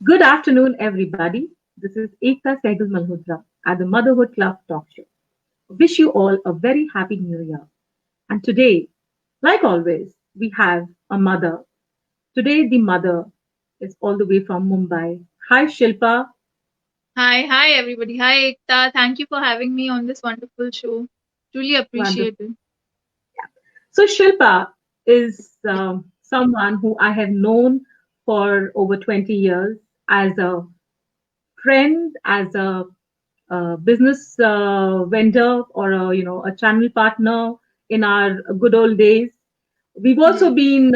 Good afternoon, everybody. This is Ekta Sehgal Malhotra at the Motherhood Club Talk Show. Wish you all a very happy new year. And today, like always, we have a mother. Today, the mother is all the way from Mumbai. Hi, Shilpa. Hi everybody. Hi Ekta. Thank you for having me on this wonderful show. Truly Wonderful. appreciate it. So, Shilpa is someone who I have known for over 20 years as a friend, as a business vendor, or a channel partner in our good old days. We've also Yes, been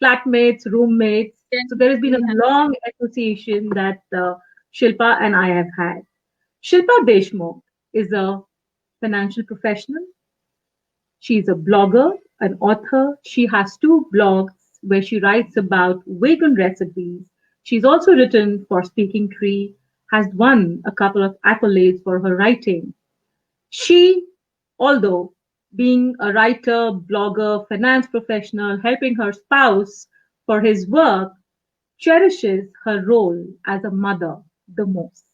flatmates, roommates. So there has been a definitely. long association that Shilpa and I have had. Shilpa Deshmukh is a financial professional. She's a blogger, an author. She has two blogs where she writes about vegan recipes. She's also written for Speaking Tree, has won a couple of accolades for her writing. She, although being a writer, blogger, finance professional, helping her spouse for his work, cherishes her role as a mother the most.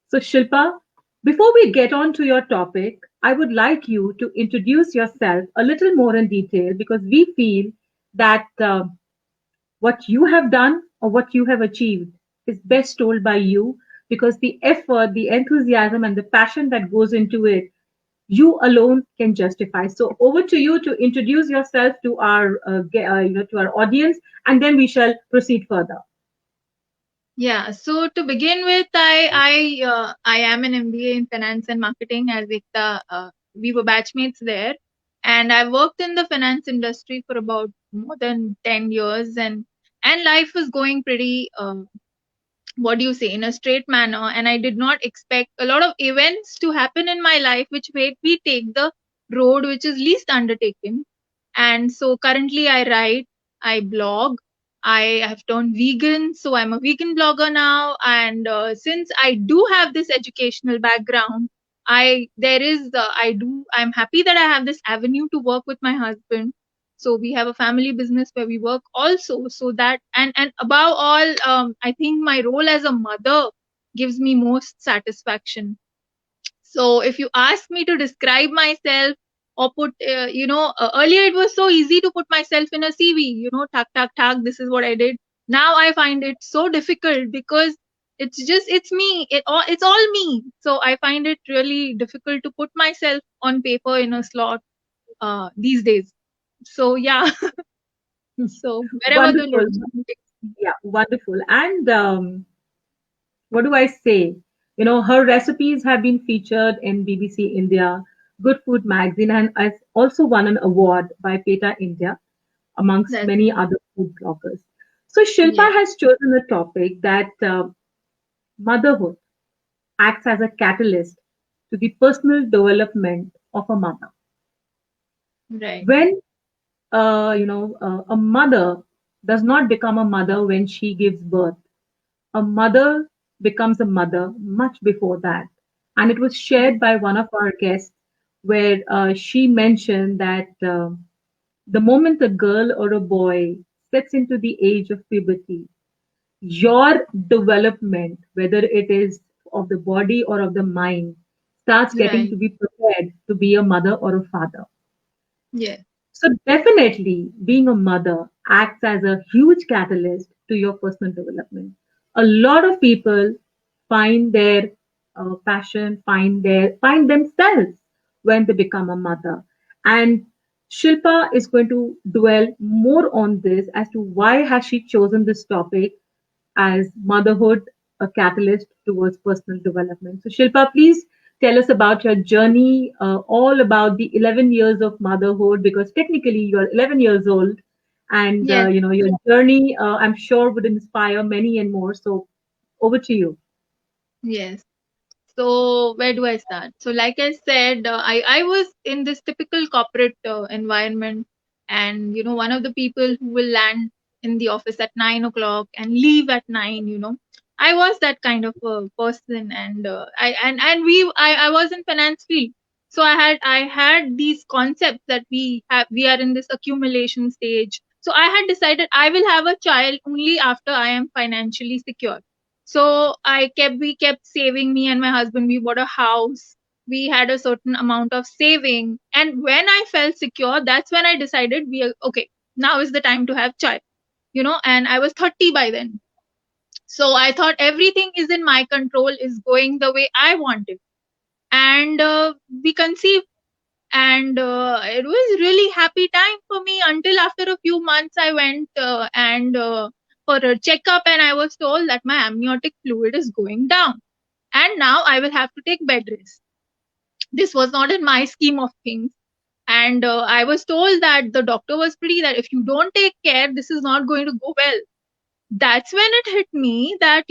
So, Shilpa, before we get on to your topic, I would like you to introduce yourself a little more in detail because we feel that what you have done or what you have achieved is best told by you because the effort, the enthusiasm, and the passion that goes into it, you alone can justify. So, over to you to introduce yourself to our, to our audience, and then we shall proceed further. Yeah. So to begin with, I am an MBA in finance and marketing as Ekta. We were batchmates there, and I worked in the finance industry for about more than 10 years, and life was going pretty. What do you say, in a straight manner, and I did not expect a lot of events to happen in my life which made me take the road which is least undertaken. And so currently I write, I blog, I have turned vegan, so I'm a vegan blogger now. And since I do have this educational background, I'm happy that I have this avenue to work with my husband. So we have a family business where we work also, so that, and above all, I think my role as a mother gives me most satisfaction. So if you ask me to describe myself or put, earlier it was so easy to put myself in a CV, tuck, tuck, tuck, this is what I did. Now I find it so difficult because it's me. It's all me. So I find it really difficult to put myself on paper in a slot these days. So yeah, so wherever the Wonderful. Lord takes me. Yeah, wonderful. And what do I say? You know, her recipes have been featured in BBC India, Good Food magazine, and has also won an award by PETA India, amongst That's many other food bloggers. So yeah, Shilpa has chosen a topic that motherhood acts as a catalyst to the personal development of a mother. right, When a mother does not become a mother when she gives birth, a mother becomes a mother much before that. And it was shared by one of our guests where she mentioned that the moment a girl or a boy steps into the age of puberty, your development, whether it is of the body or of the mind, starts getting right, to be prepared to be a mother or a father. yeah, So, definitely, being a mother acts as a huge catalyst to your personal development. A lot of people find their passion, find themselves when they become a mother. And Shilpa is going to dwell more on this as to why has she chosen this topic as motherhood a catalyst towards personal development. So, Shilpa, please tell us about your journey, all about the 11 years of motherhood, because technically you're 11 years old, and yes, your journey, I'm sure, would inspire many and more. So, over to you. yes. So where do I start? So like I said, I was in this typical corporate environment, and one of the people who will land in the office at 9 o'clock and leave at 9. I was that kind of a person, and I was in finance field, so I had these concepts that we are in this accumulation stage. So I had decided I will have a child only after I am financially secure. So we kept saving, me and my husband, we bought a house. We had a certain amount of saving. And when I felt secure, that's when I decided we are okay, now is the time to have child. And I was 30 by then. So I thought everything is in my control, is going the way I want it. And we conceived, and it was really happy time for me until after a few months I went and for a checkup, and I was told that my amniotic fluid is going down and now I will have to take bed rest. This was not in my scheme of things. And I was told that the doctor was pretty, that if you don't take care, this is not going to go well. That's when it hit me that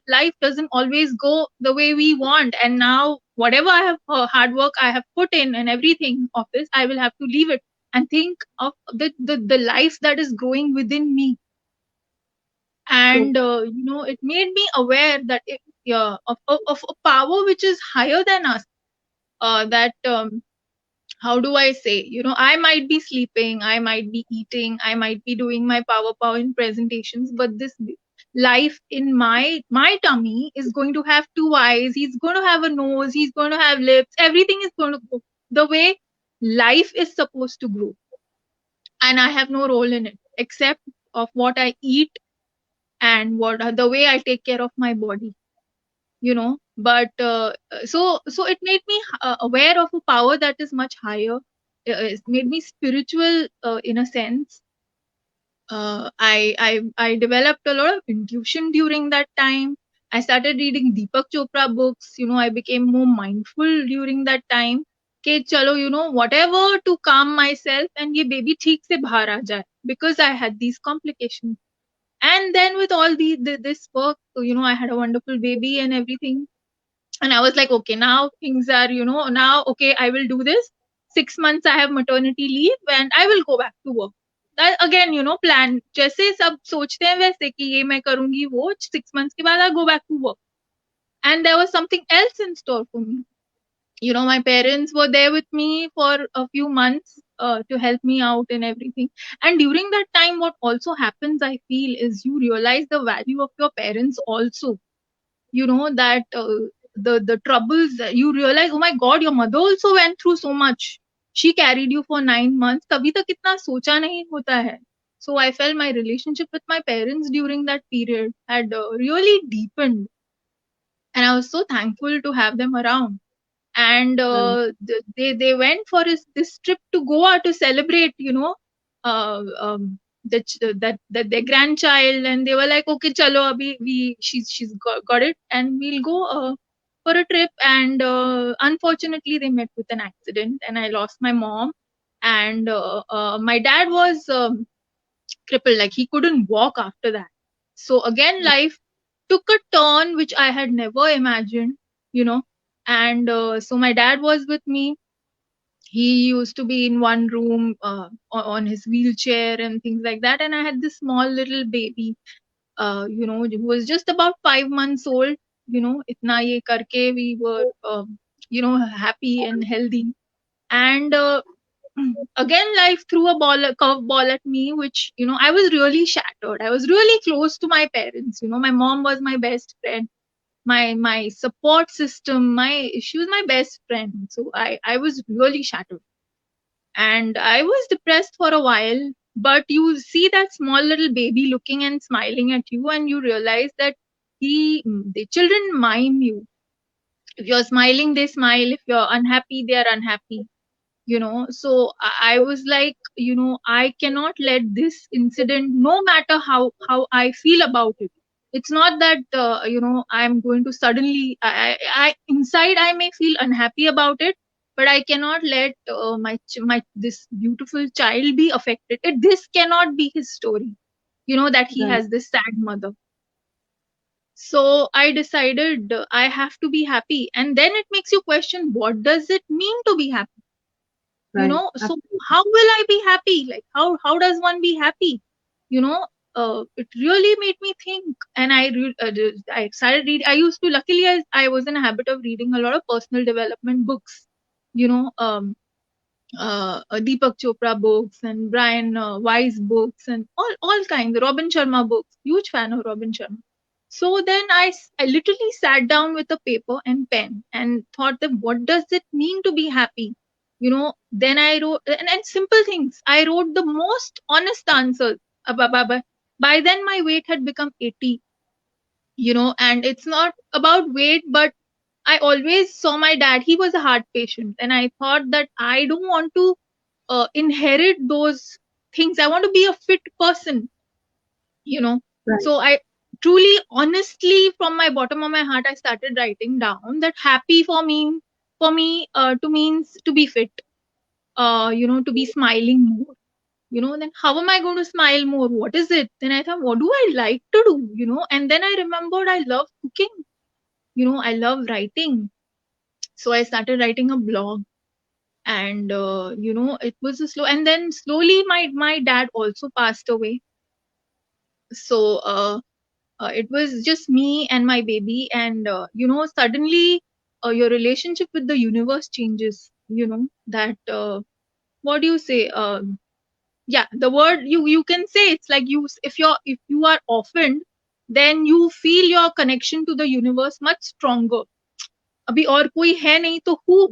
life doesn't always go the way we want, and now whatever I have hard work I have put in and everything of this, I will have to leave it and think of the life that is growing within me. So, And it made me aware that of a power which is higher than us, that how do I say, I might be sleeping, I might be eating, I might be doing my PowerPoint presentations, but this life in my tummy is going to have two eyes, he's going to have a nose, he's going to have lips, everything is going to go the way life is supposed to grow. And I have no role in it except of what I eat and what the way I take care of my body. But so it made me aware of a power that is much higher. It made me spiritual in a sense. I developed a lot of intuition during that time. I started reading Deepak Chopra books. I became more mindful during that time. Okay, chalo, whatever to calm myself and ye baby theek se bahar aa jaye, because I had these complications. And then with all this work, I had a wonderful baby and everything. And I was like, okay, now things are, now, okay, I will do this. 6 months I have maternity leave and I will go back to work. That again, plan. जैसे सब सोचते हैं वैसे कि ये मैं करूंगी वो 6 months के बाद I go back to work. And there was something else in store for me. My parents were there with me for a few months to help me out and everything. And during that time, what also happens, I feel, is you realize the value of your parents also. That the troubles, you realize, oh my god, your mother also went through so much. She carried you for 9 months, तभी तक इतना सोचा नहीं होता है. So I felt my relationship with my parents during that period had really deepened, and I was so thankful to have them around. And um, they went for this trip to Goa to celebrate, that their grandchild, and they were like, okay, chalo, abhi she's got it, and we'll go for a trip. And unfortunately, they met with an accident, and I lost my mom. And my dad was crippled, like he couldn't walk after that. So again, life took a turn which I had never imagined, you know. And so my dad was with me. He used to be in one room on his wheelchair and things like that. And I had this small little baby, who was just about 5 months old. Itna ye karke we were, happy and healthy. And again, life threw a curveball at me, which, I was really shattered. I was really close to my parents. My mom was my best friend, my support system, she was my best friend. So I was really shattered, and I was depressed for a while. But you see that small little baby looking and smiling at you, and you realize that the children mime you. If you're smiling, they smile. If you're unhappy, they are unhappy. So I was like, I cannot let this incident, no matter how I feel about it. It's not that I'm going to suddenly, I inside I may feel unhappy about it, but I cannot let my this beautiful child be affected. This cannot be his story, that he right, has this sad mother. So I decided I have to be happy, and then it makes you question, what does it mean to be happy? right, So how will I be happy? Like, how does one be happy? you know it really made me think. And I started reading. I used to, luckily, I was in a habit of reading a lot of personal development books, you know um Deepak Chopra books and Brian Weiss books and all kinds. Robin Sharma books. Huge fan of Robin Sharma. So then I literally sat down with a paper and pen and thought that what does it mean to be happy? Then I wrote and simple things. I wrote the most honest answers. By then my weight had become 80, and it's not about weight, but I always saw my dad. He was a heart patient, and I thought that I don't want to inherit those things. I want to be a fit person, you know. Right. So I truly, honestly, from my bottom of my heart, I started writing down that happy for me, to means to be fit, to be smiling more. Then how am I going to smile more? What is it? Then I thought, what do I like to do? And then I remembered I love cooking. I love writing. So I started writing a blog, and it was a slow, and then slowly my dad also passed away. So it was just me and my baby, and suddenly your relationship with the universe changes. That what do you say? Yeah, the word you can say, it's like if you are orphaned, then you feel your connection to the universe much stronger. अभी और कोई है नहीं तो who?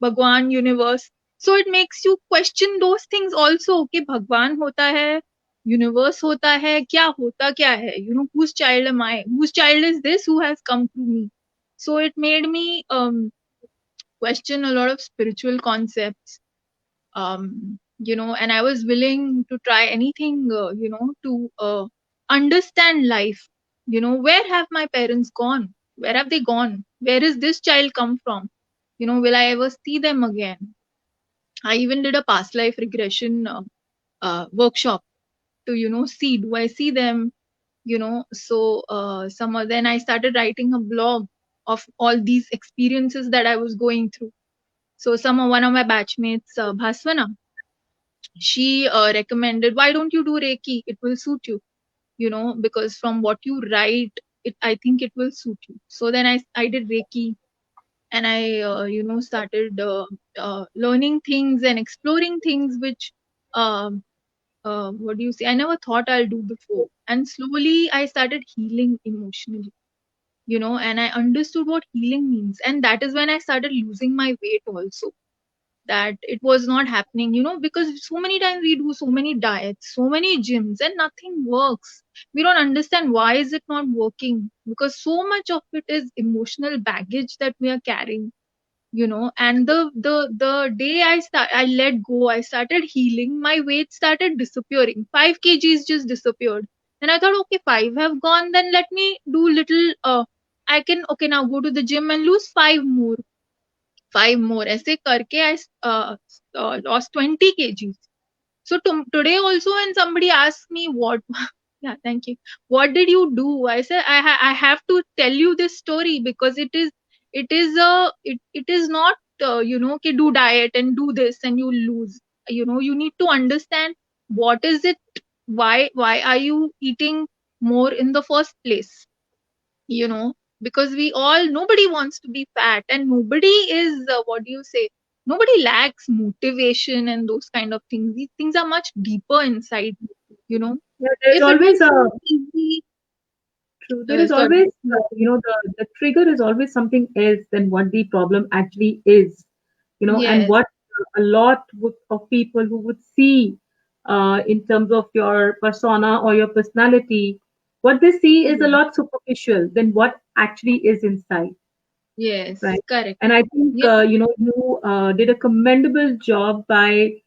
भगवान universe. So it makes you question those things also, कि भगवान होता है, universe होता है, क्या है, whose child am I, whose child is this who has come to me. So it made me question a lot of spiritual concepts, and I was willing to try anything, to understand life. Where have my parents gone? Where have they gone? Where is this child come from? Will I ever see them again? I even did a past life regression workshop to, see, do I see them? So then I started writing a blog of all these experiences that I was going through. So one of my batchmates, Bhaswana, she recommended, why don't you do Reiki? It will suit you, because from what you write, I think it will suit you. So then I did Reiki, and I, started learning things and exploring things which, um, what do you say? I never thought I'll do before. And slowly I started healing emotionally, and I understood what healing means. And that is when I started losing my weight also, that it was not happening, because so many times we do so many diets, so many gyms, and nothing works. We don't understand why is it not working, because so much of it is emotional baggage that we are carrying. And the day I let go, I started healing, my weight started disappearing. 5 kgs just disappeared. And I thought, okay, 5 have gone, then let me do little, I can, okay, now go to the gym and lose 5 more. 5 more. ऐसे करके I lost 20 kgs. So today also, when somebody asks me what, yeah, thank you. What did you do? I say I have to tell you this story, because it is not, कि do diet and do this and you lose. You need to understand what is it, why are you eating more in the first place, you know because nobody wants to be fat, and nobody is, what do you say, nobody lacks motivation and those kind of things. These things are much deeper inside. you know Yeah, there's if it was always a so easy. true. There is Sorry. always, the trigger is always something else than what the problem actually is. And Yes. what a lot of people who would see in terms of your persona or your personality, what they see is a Yes. lot superficial than what actually is inside, Yes, right? correct. And I think, Yeah. you did a commendable job by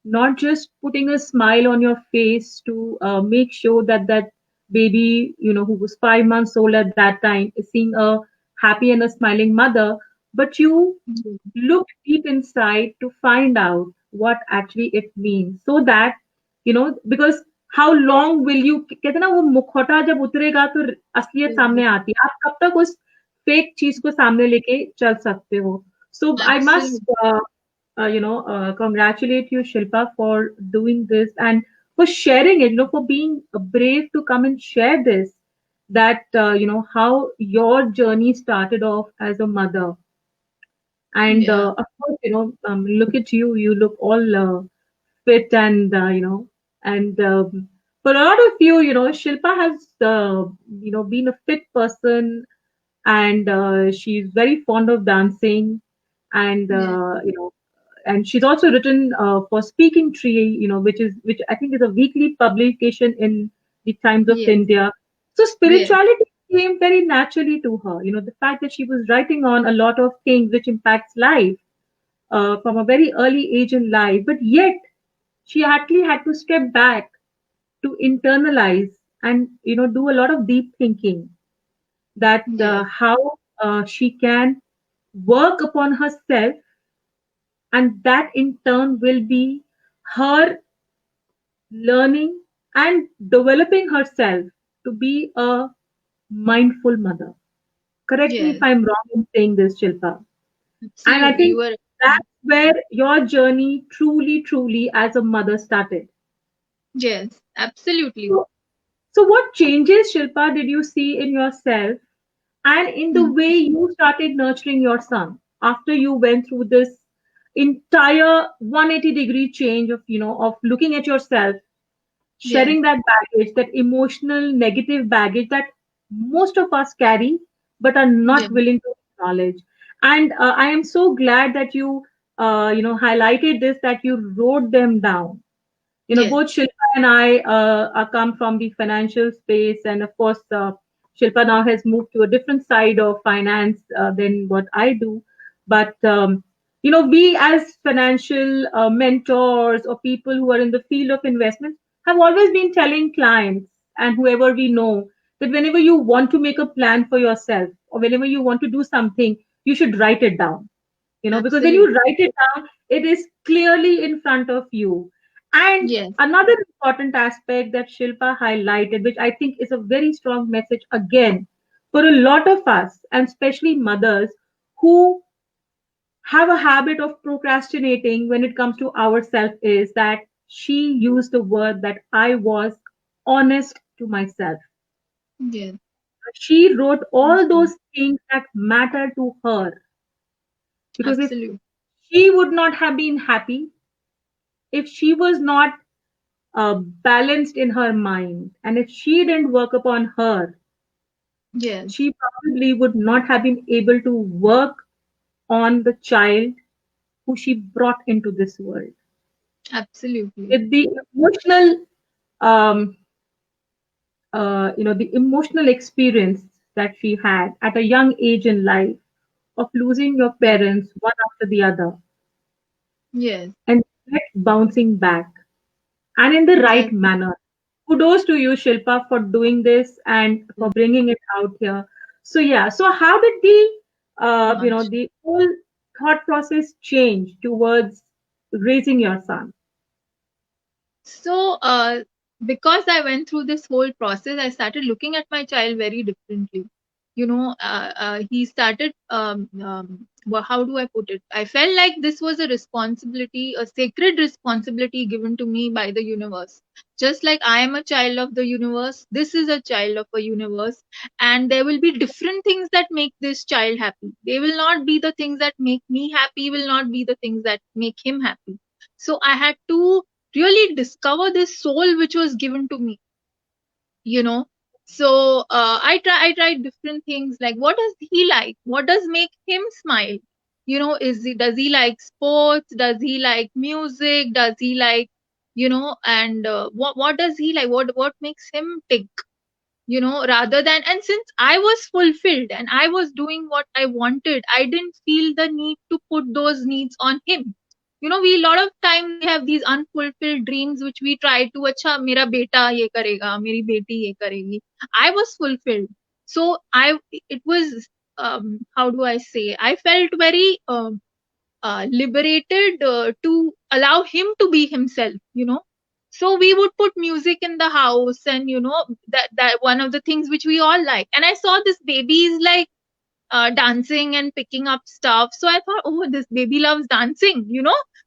not just putting a smile on your face to make sure that that baby, who was 5 months old at that time, is seeing a happy and a smiling mother, but you Mhm. look deep inside to find out what actually it means, so that because how long will you, कहते हैं ना, वो मुखौटा जब उतरेगा तो असलियत सामने आती है, आप कब तक उस फेक चीज को सामने लेके चल सकते हो. So I must Absolutely. congratulate you, Shilpa, for doing this and for sharing it, for being brave to come and share this, that how your journey started off as a mother. And Yeah. of course, look at you. You look all fit, and and for a lot of you, Shilpa has been a fit person, and she's very fond of dancing, and Yeah. and she's also written for Speaking Tree, which I think is a weekly publication in the Times of Yes. India. So Yes. spirituality came very naturally to her. The fact that she was writing on a lot of things which impacts life from a very early age in life, but yet she actually had to step back to internalize and do a lot of deep thinking that Yes. how she can work upon herself, and that in turn will be her learning and developing herself to be a mindful mother. Correct me if Yes. I'm wrong in saying this, Shilpa. And I Absolutely. think You were. that's where your journey truly, truly as a mother started. Yes. Absolutely. So, so what changes, Shilpa, did you see in yourself and in the Hmm. way you started nurturing your son after you went through this entire 180-degree change of of looking at yourself, Yes. shedding that baggage, that emotional negative baggage that most of us carry but are not Yes. willing to acknowledge. And I am so glad that you highlighted this, that you wrote them down. Yes. Both Shilpa and I are come from the financial space, and of course, Shilpa now has moved to a different side of finance than what I do. But we as financial mentors or people who are in the field of investment have always been telling clients and whoever we know that whenever you want to make a plan for yourself or whenever you want to do something, you should write it down, because when you Absolutely. write it down, it is clearly in front of you. And Yes. another important aspect that Shilpa highlighted, which I think is a very strong message again for a lot of us, and especially mothers who have a habit of procrastinating when it comes to ourselves, is that she used the word that I was honest to myself. Yes. She wrote all Absolutely. those things that matter to her, because if Absolutely. she would not have been happy, if she was not balanced in her mind, and if she didn't work upon her, Yes. she probably would not have been able to work on the child who she brought into this world. Absolutely. With the emotional, um, the emotional experience that she had at a young age in life of losing your Yes. parents one after the other, Yes. and yet bouncing back and in the right Yes. manner. Kudos to you, Shilpa, for doing this and for bringing it out here. So yeah, so how did Much. the whole thought process change towards raising your son? So, because I went through this whole process, I started looking at my child very differently. He started, how do I put it? I felt like this was a responsibility, a sacred responsibility given to me by the universe. Just like I am a child of the universe, this is a child of a universe, and there will be different things that make this child happy. They will not be the things that make me happy, will not be the things that make him happy. So I had to really discover this soul which was given to me, you know so I tried different things, like what does he like, what does make him smile, does he like sports, does he like music, does he like, and what does he like, what makes him tick, rather than, and since I was fulfilled and I was doing what I wanted, I didn't feel the need to put those needs on him. We, a lot of times we have these unfulfilled dreams which we try to, acha mera beta ye karega, meri beti ye karegi. I was fulfilled. So I it was, how do I say, I felt very liberated to allow him to be himself. So we would put music in the house, and that one of the things which we all like, and I saw this baby is like dancing and picking up stuff, so I thought, oh, this baby loves dancing.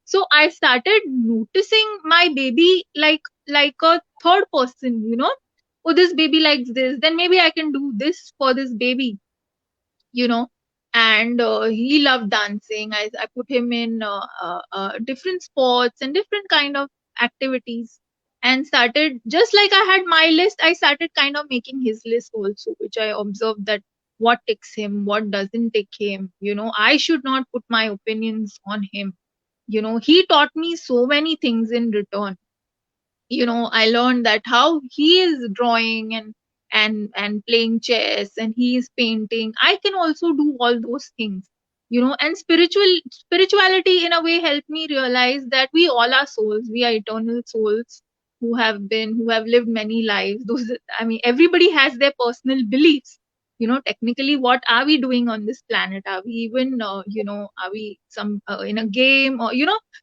So I started noticing my baby like a third person. Oh, this baby likes this, then maybe I can do this for this baby you know and he loved dancing. I put him in different sports and different kind of activities, and started, just like I had my list, I started kind of making his list also, which I observed that what ticks him, what doesn't tick him. I should not put my opinions on him. He taught me so many things in return. I learned that how he is drawing and playing chess, and he is painting, I can also do all those things. And spirituality in a way helped me realize that we all are souls, we are eternal souls, who have lived many lives. Those, I mean, everybody has their personal beliefs. Technically, what are we doing on this planet? Are we even are we some in a game, or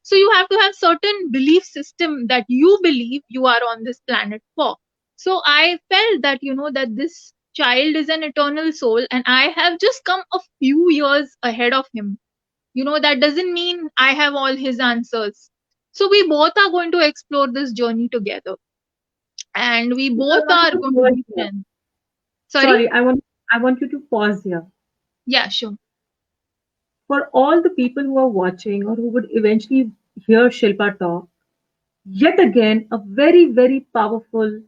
so you have to have certain belief system that you believe you are on this planet for. So I felt that that this child is an eternal soul, and I have just come a few years ahead of him. That doesn't mean I have all his answers. So we both are going to explore this journey together, and we I both wanted are to going to pause be here. friends. Sorry. Sorry, I want you to pause here. Yeah, sure. For all the people who are watching or who would eventually hear Shilpa talk, yet again a very, very powerful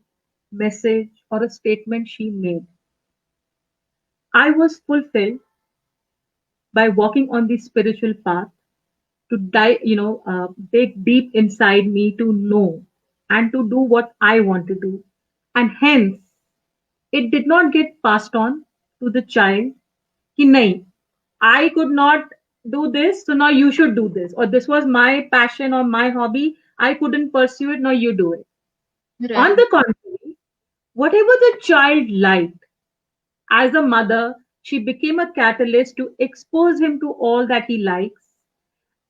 message or a statement she made. I was fulfilled by walking on the spiritual path to dig deep inside me to know and to do what I want to do. And hence, it did not get passed on to the child कि नहीं, I could not do this, so now you should do this. Or this was my passion or my hobby, I couldn't pursue it, now you do it. On Right. the contrary, whatever the child liked, as a mother, she became a catalyst to expose him to all that he likes.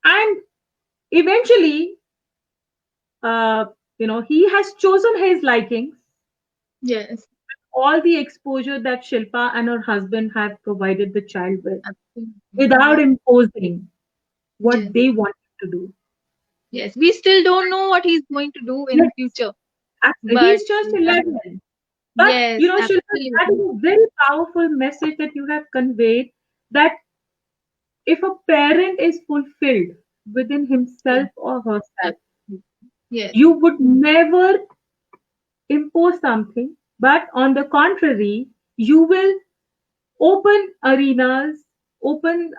And eventually, uh, he has chosen his likings, Yes. all the exposure that Shilpa and her husband have provided the child with, Absolutely. without Yes. imposing what Yes. they want to do. Yes. We still don't know what he's going to do in Yes, future, but he's just 11. But, yes, Shilpa, that is absolutely. a very powerful message that you have conveyed, that if a parent is fulfilled within Yes. himself or herself, Absolutely. Yes. you would never impose something, but on the contrary, you will open arenas, open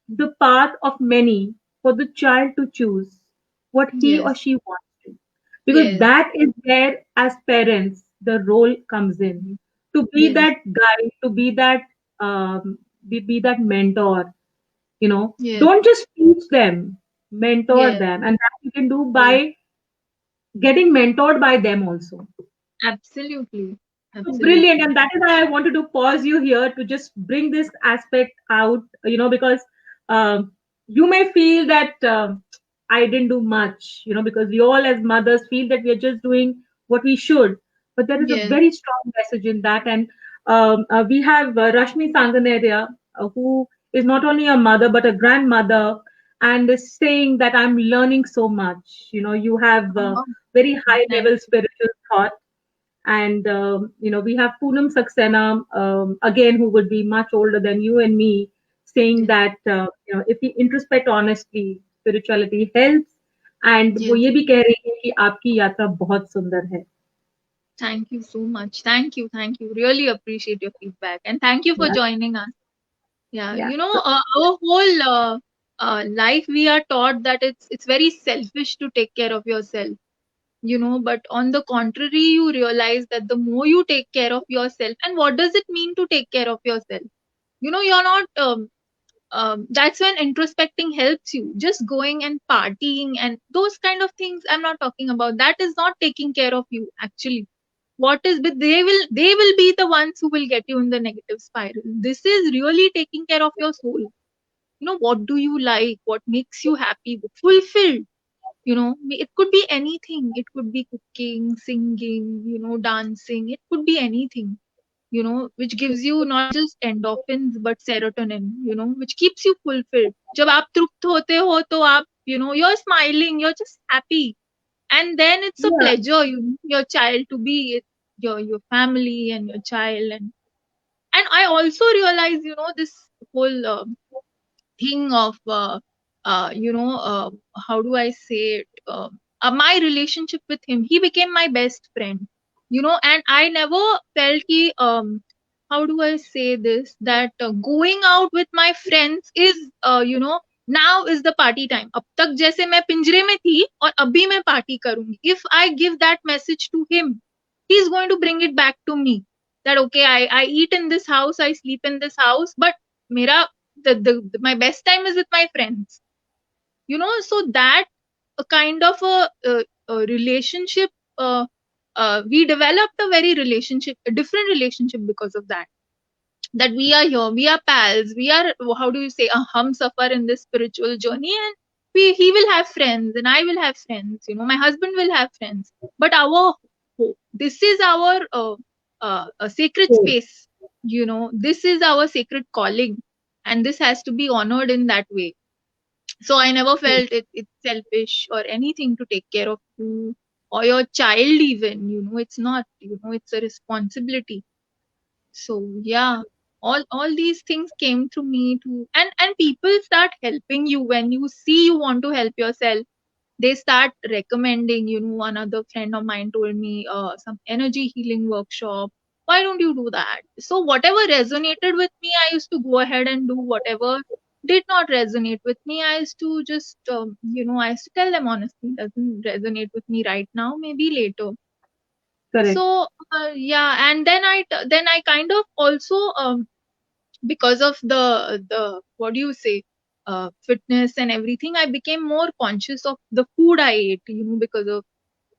the path of many for the child to choose what he or Yes. she wants to. Because Yes. that is where, as parents, the role comes in, to be Yes. that guide, to be that be that mentor. Yes. Don't just teach them, mentor Yes. them, and that you can do Yes. by getting mentored by them also. Absolutely. So brilliant, Absolutely. and that is why I wanted to pause you here to just bring this aspect out, because um, you may feel that I didn't do much, because we all as mothers feel that we are just doing what we should, but there is a Yes. very strong message in that. And we have Rashmi Sanganeria, who is not only a mother but a grandmother, and is saying that I'm learning so much. You have Oh, very high thank level you. spiritual thought, and we have Poonam Saxena, again, who would be much older than you and me, saying Yes. that if we introspect honestly, spirituality helps. And वो Yes. ये भी कह रही है कि आपकी यात्रा बहुत सुंदर है. Thank you so much. Thank you. Thank you. Really appreciate your feedback, and thank you for Yeah, joining us. Yeah, yeah, our whole life we are taught that it's very selfish to take care of yourself. But on the contrary, you realize that the more you take care of yourself, and what does it mean to take care of yourself? You're not. That's when introspecting helps you. Just going and partying and those kind of things, I'm not talking about. That is not taking care of you actually. What is, but they will be the ones who will get you in the negative spiral. This is really taking care of your soul. What do you like, what makes you happy, fulfilled. It could be anything. It could be cooking, singing, dancing. It could be anything, which gives you not just endorphins but serotonin, which keeps you fulfilled. जब आप तृप्त होते हो तो आप, you're smiling, you're just happy, and then it's a yeah. pleasure, your child to be your family and your child, And I also realized, this whole thing of how do I say it, my relationship with him, he became my best friend, and I never felt how do I say this, that going out with my friends is now is the party time. अब तक जैसे मैं पिंजरे में थी और अभी मैं पार्टी करूंगी, if I give that message to him, he's going to bring it back to me, that okay, I eat in this house, I sleep in this house, but mera my best time is with my friends, so that a kind of a relationship, we developed a different relationship because of that, that we are here, we are pals, we are, how do you say, a hum suffer in this spiritual journey, and he will have friends and I will have friends, my husband will have friends, but this is our a sacred Cool. space, this is our sacred calling, and this has to be honored in that way. So I never felt it's selfish or anything to take care of you or your child even, it's not, it's a responsibility. So yeah, all these things came to me too, and people start helping you when you see you want to help yourself. They start recommending, another friend of mine told me some energy healing workshop, why don't you do that? So whatever resonated with me, I used to go ahead and do. Whatever did not resonate with me, I used to just I used to tell them honestly, doesn't resonate with me right now, maybe later. Correct. So yeah, and then I kind of also, because of the what do you say, fitness and everything, I became more conscious of the food I ate, because of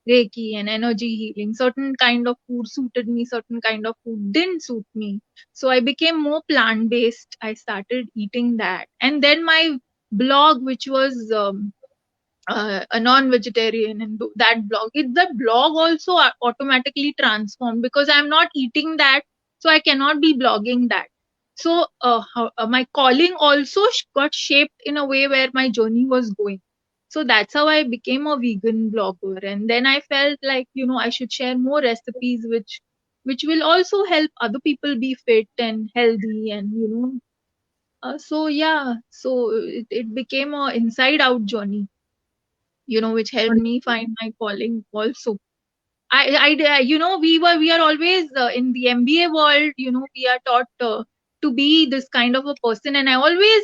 reiki and energy healing. Certain kind of food suited me, certain kind of food didn't suit me, so I became more plant based. I started eating that, and then my blog, which was a non-vegetarian, and that blog also automatically transformed, because I'm not eating that, so I cannot be blogging that. So my calling also got shaped in a way where my journey was going. So that's how I became a vegan blogger, and then I felt like, I should share more recipes which will also help other people be fit and healthy, and so yeah, so it became a inside out journey, which helped me find my calling also. We are always in the MBA world, we are taught to be this kind of a person, and I always,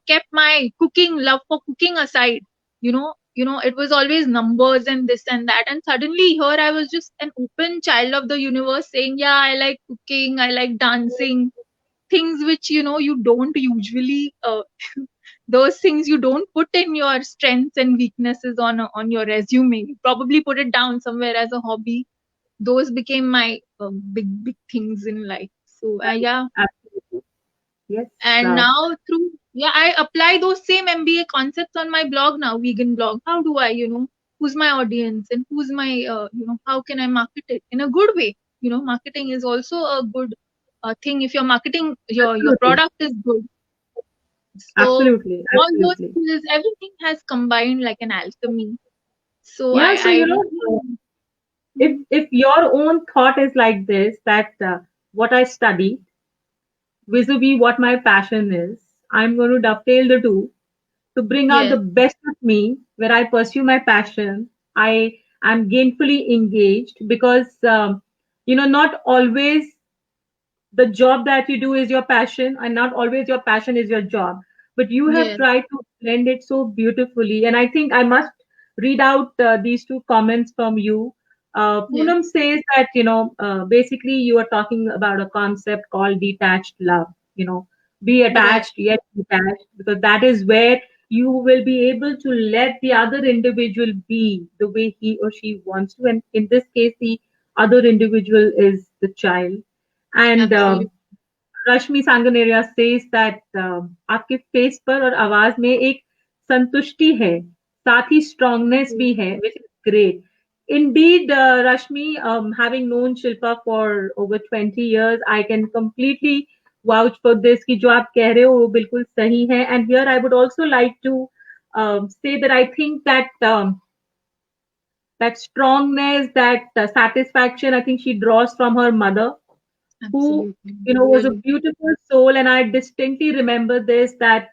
kept my cooking love for cooking aside. It was always numbers and this and that, and suddenly here I was just an open child of the universe saying, yeah, I like cooking, I like dancing, things which you don't usually those things you don't put in your strengths and weaknesses on your resume. You probably put it down somewhere as a hobby. Those became my big things in life. So yeah, Absolutely. Yes. and Uh, now through, yeah, I apply those same MBA concepts on my blog now, vegan blog. How do I, who's my audience, and who's my how can I market it in a good way? Marketing is also a good thing if your marketing, your absolutely. product is good. So Absolutely. all those Absolutely. skills, everything has combined like an alchemy. So Yeah. So, I really, if mm, your own thought is like this, that what I study vis-a-vis what my passion is, I'm going to dovetail the two to bring out the yes, best of me where I pursue my passion. I am gainfully engaged because, not always the job that you do is your passion, and not always your passion is your job. But you have yes, tried to blend it so beautifully. And I think I must read out these two comments from you. yes, Poonam says that, basically you are talking about a concept called detached love. Be right, attached yet detached, because that is where you will be able to let the other individual be the way he or she wants to. And in this case, the other individual is the child. And absolutely, Rashmi Sanganeria says that आपके face पर और आवाज में एक संतुष्टि है, साथ ही strongness भी है, which is great. Indeed, Rashmi, having known Shilpa for over 20 years, I can completely vouch for this कि जो आप कह रहे हो वो बिल्कुल सही है. And here I would also like to say that I think that strongness, that satisfaction, I think she draws from her mother. who Absolutely. was a Really. beautiful soul. And I distinctly remember this, that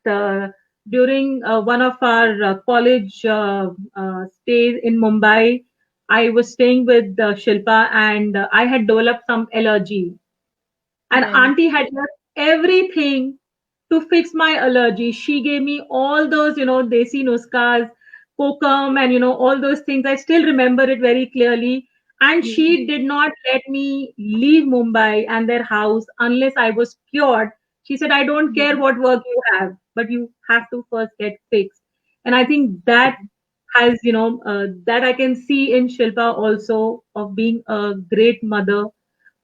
during one of our college stays in Mumbai, I was staying with Shilpa, and I had developed some allergy, and Right. auntie had done everything to fix my allergy. She gave me all those, desi nuskas, kokum, and all those things. I still remember it very clearly. And Yeah. she did not let me leave Mumbai and their house unless I was cured. She said, I don't care Yeah. what work you have, but you have to first get fixed. And I think that has, that I can see in Shilpa also, of being a great mother,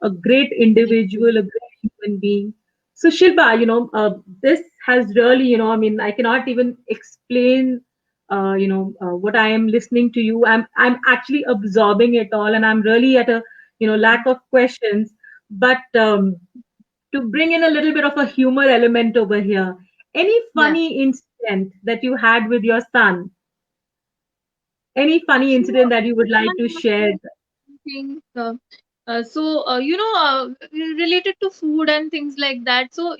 a great Thank you. individual, a great human being. So Shilpa, this has really, I mean, I cannot even explain, what I am listening to you. I'm actually absorbing it all, and I'm really at a, lack of questions. But to bring in a little bit of a humor element over here, any Yeah. funny incident that you had with your son? Any funny So, incident that you would like to share? I think related to food and things like that. So,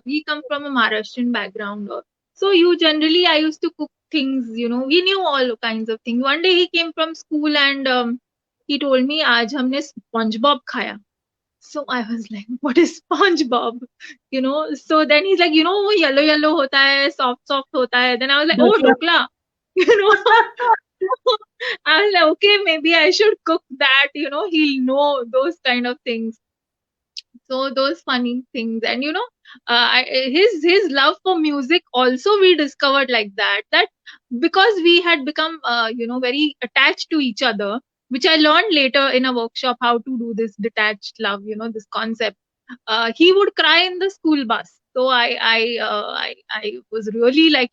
we come from a Maharashtrian background. So, you generally, I used to cook things, we knew all kinds of things. One day he came from school and he told me, आज हमने SpongeBob खाया. So I was like, what is SpongeBob? So then he's like, वो yellow yellow होता है, soft होता है. Then I was like, oh, Dhokla. dokla. You know, I was like, okay, maybe I should cook that. He'll know those kind of things. So those funny things, and his love for music also we discovered like that. That because we had become very attached to each other, which I learned later in a workshop how to do this detached love. This concept. He would cry in the school bus. So I was really like,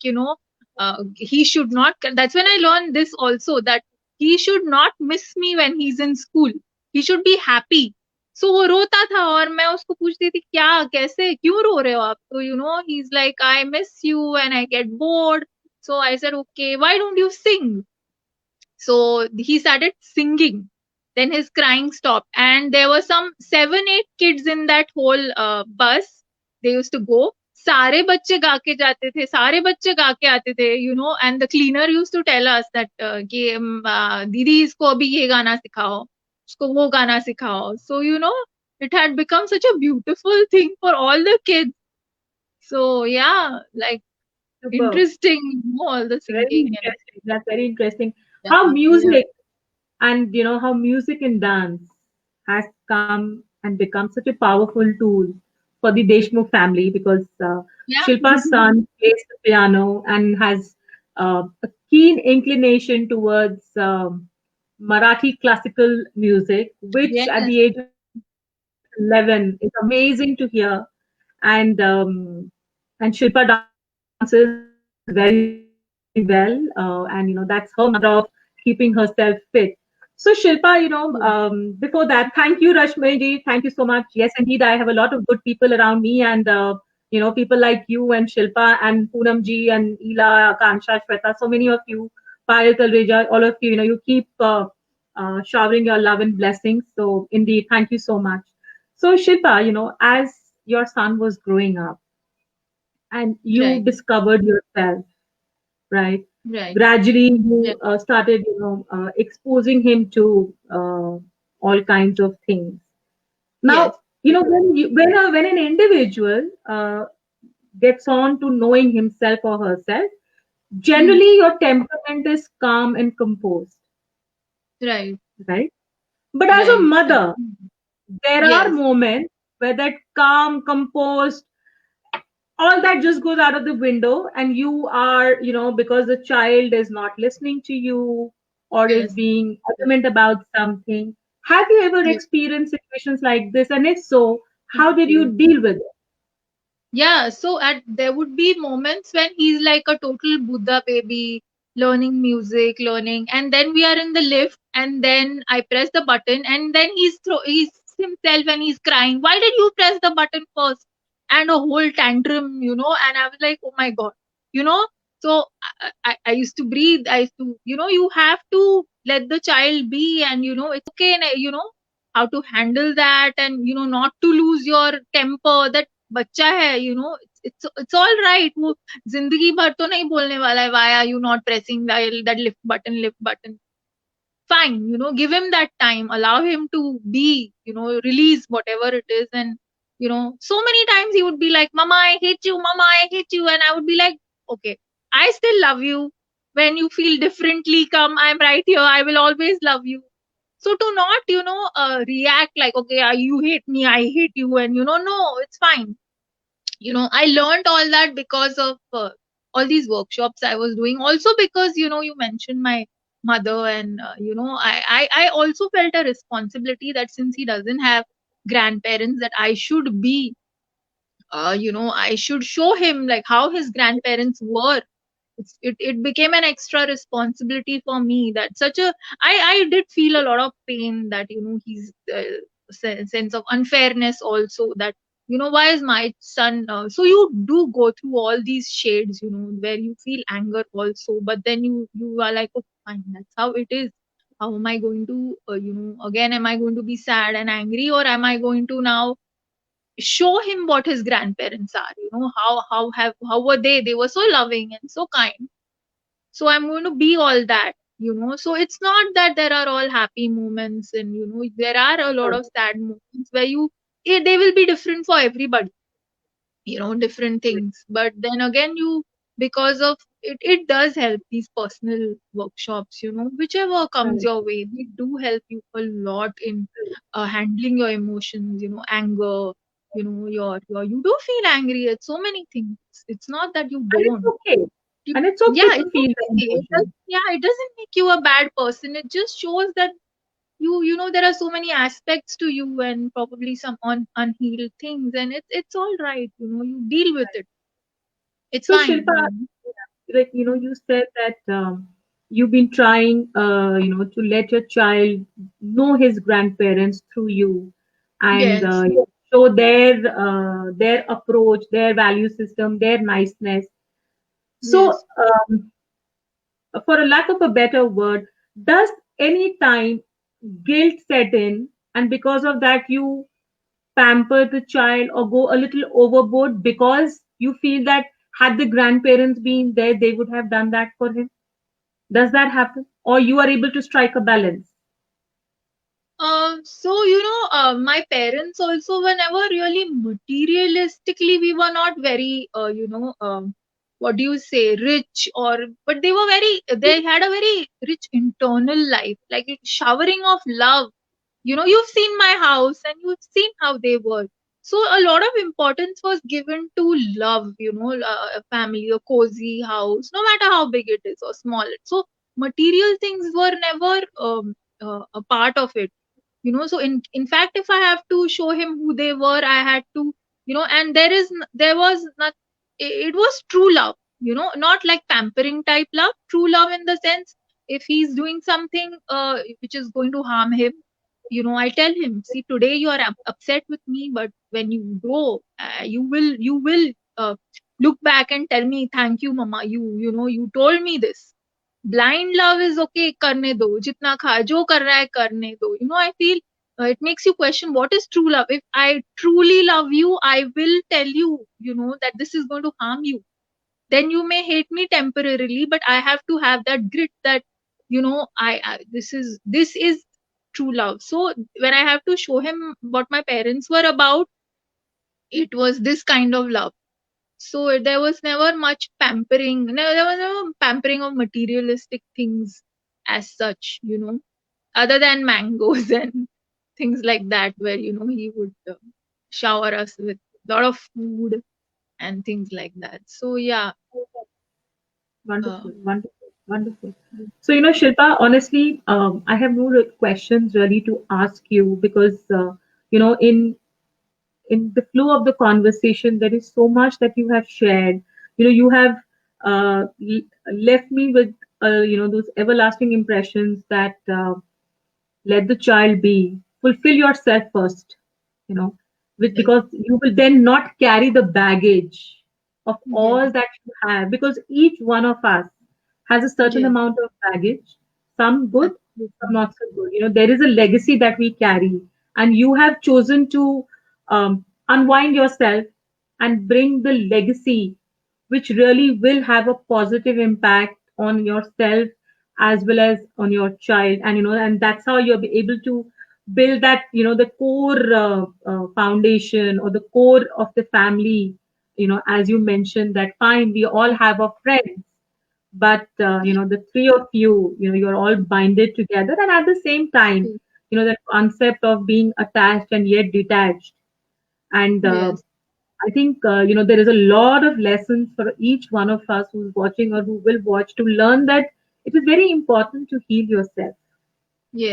he should not. That's when I learned this also, that he should not miss me when he's in school. He should be happy. So वो रोता था और मैं उसको पूछती थी क्या कैसे क्यों रो रहे हो आप, तो he's like, I miss you and I get bored. So I said, okay, why don't you sing? So he started singing. Then his crying stopped. And there were some 7, 8 kids in that whole bus. They used to go. सारे बच्चे गा के जाते थे, सारे बच्चे गा के आते थे, and the cleaner used to tell us that कि दीदी इसको अभी ये गाना सिखाओ, उसको वो गाना सिखाओ. So it had become such a beautiful thing for all the kids. So yeah, like Superb. interesting, all the Very singing and interesting. That's very interesting. yeah, How yeah, music, and how music and dance has come and become such a powerful tool for the Deshmukh family, because yeah. Shilpa's son plays the piano and has a keen inclination towards Marathi classical music, which at Yes. the age of 11 is amazing to hear. And and Shilpa dances very well, and that's her mantra of keeping herself fit. So Shilpa, Yeah. before that, thank you, Rashmi ji, thank you so much. Yes, indeed, I have a lot of good people around me, and people like you and Shilpa and Poonam ji and Ila, Kansha, Shweta, so many of you, Payal Talreja, all of you, you keep showering your love and blessings. So indeed, thank you so much. So Shilpa, as your son was growing up and you Right. discovered yourself, right? Right. Gradually, Yeah. you started, exposing him to all kinds of things. Yes. Now, when an individual gets on to knowing himself or herself, Hmm. generally your temperament is calm and composed, Right. right? But as a Right. mother, there are Yes. moments where that calm, composed, all that just goes out of the window, and you are, because the child is not listening to you or is Yes. being adamant about something. Have you ever Yes. experienced situations like this, and if so, how did you Absolutely. deal with it? Yeah, so at there would be moments when he's like a total Buddha baby, learning music, learning, and then we are in the lift, and then I press the button, and then he's himself and he's crying. Why did you press the button first? And a whole tantrum, and I was like, oh my god, you know. So I used to breathe. I used to, you have to let the child be, and it's okay, and how to handle that, and not to lose your temper. That bachcha hai, it's all right. वो जिंदगी भर तो नहीं बोलने वाला है, why are you not pressing that lift button. Fine, give him that time, allow him to be, release whatever it is. And so many times he would be like, mama I hate you, mama I hate you, and I would be like, okay, I still love you. When you feel differently, come, I'm right here, I will always love you. So to not react like, okay, you hate me, I hate you, and no, it's fine. I learned all that because of all these workshops I was doing, also because you mentioned my mother. And I also felt a responsibility that since he doesn't have grandparents, that I should be I should show him like how his grandparents were. It became an extra responsibility for me. That such a I did feel a lot of pain, that he's sense of unfairness also, that why is my son so you do go through all these shades, where you feel anger also, but then you are like, oh fine, that's how it is. How am I going to again, am I going to be sad and angry, or am I going to now show him what his grandparents are? How were they were so loving and so kind. So I'm going to be all that. So it's not that there are all happy moments, and there are a lot of sad moments where they will be different for everybody, different things. But then again, because of it does help, these personal workshops, whichever comes your way, they do help you a lot in handling your emotions, anger, you do feel angry at so many things. It's not that you And it's don't. okay. You, And it's okay yeah, to it's feel the okay. emotion. Yeah, it doesn't make you a bad person. It just shows that there are so many aspects to you, and probably some unhealed things, and it's all right. You deal with it. It's So, fine. Shilpa, like, you said that you've been trying, to let your child know his grandparents through you, and Yes, show their approach, their value system, their niceness. So, yes. for a lack of a better word, does any time guilt set in, and because of that you pamper the child or go a little overboard because you feel that had the grandparents been there, they would have done that for him? Does that happen? Or you are able to strike a balance? So my parents also were never really materialistically. We were not very, what do you say, rich, but they were very. They had a very rich internal life, like showering of love. You've seen my house, and you've seen how they were. So a lot of importance was given to love. A family, a cozy house, no matter how big it is or small. So material things were never a part of it. So in fact, if I have to show him who they were, I had to, and there was not, it was true love, not like pampering type love. True love in the sense, if he's doing something which is going to harm him, I tell him, see, today you are upset with me, but when you grow, you will uh, look back and tell me, thank you mama, you told me this. Blind love is okay, करने दो, जितना खा जो कर रहा है करने दो. I feel it makes you question what is true love. If I truly love you, I will tell you, that this is going to harm you. Then you may hate me temporarily, but I have to have that grit that, this is true love. So when I have to show him what my parents were about, it was this kind of love. So there was never much pampering. No, there was never pampering of materialistic things as such, other than mangoes and things like that, where he would shower us with a lot of food and things like that. So yeah, uh, Wonderful, wonderful, wonderful. So, Shilpa, honestly, I have no questions really to ask you because, you know, in in the flow of the conversation, there is so much that you have shared. You have left me with, those everlasting impressions that let the child be, fulfill yourself first, you know, which yes, because you will then not carry the baggage of all yes, that you have, because each one of us has a certain yes, amount of baggage, some good, some absolutely. not so good. There is a legacy that we carry, and you have chosen to unwind yourself and bring the legacy which really will have a positive impact on yourself as well as on your child. And and that's how you'll be able to build that, the core foundation or the core of the family. As you mentioned, that fine, we all have our friends, but Yes. the three of you, you're all binded together, and at the same time, that concept of being attached and yet detached. And Yes. I think there is a lot of lessons for each one of us who's watching or who will watch, to learn that it is very important to heal yourself.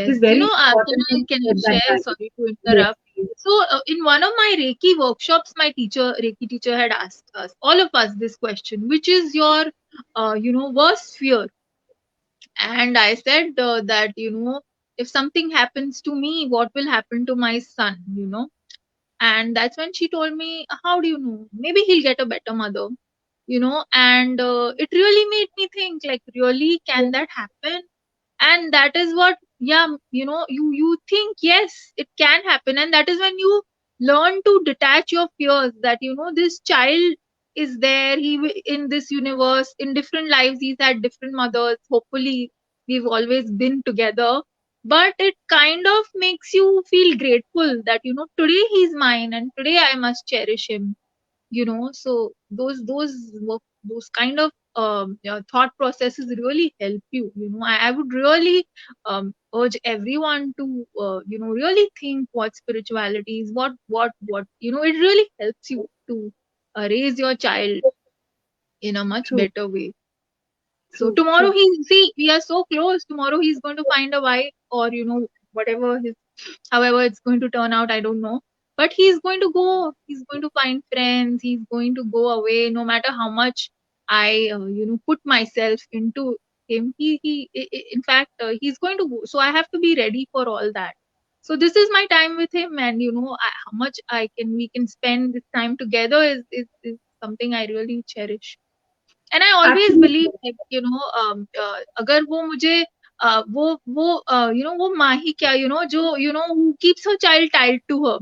It Yes. is very Can important to I set that share? boundary. Sorry to Yes, interrupt. please. So, in one of my Reiki workshops, my Reiki teacher, had asked us, all of us, this question: which is your, worst fear? And I said that, if something happens to me, what will happen to my son? And that's when she told me, how do you know? Maybe he'll get a better mother. And it really made me think, like, really, can that happen? And that is what, yeah, you think, yes, it can happen. And that is when you learn to detach your fears, that this child is there, in this universe, in different lives, he's had different mothers. Hopefully we've always been together, but it kind of makes you feel grateful that today he's mine and today I must cherish him. So those kind of thought processes really help you. I would really urge everyone to really think what spirituality is, what it really helps you to raise your child in a much True, better way. So true, tomorrow, true. we are so close. Tomorrow he's going to find a wife, or whatever his, however it's going to turn out, I don't know. But he's going to go. He's going to find friends. He's going to go away. No matter how much I put myself into him, in fact, he's going to go. So I have to be ready for all that. So this is my time with him, and how much we can spend this time together is something I really cherish. And I always believe, Absolutely. like, अगर वो मुझे वो माँ ही क्या, जो who keeps her child tied to her,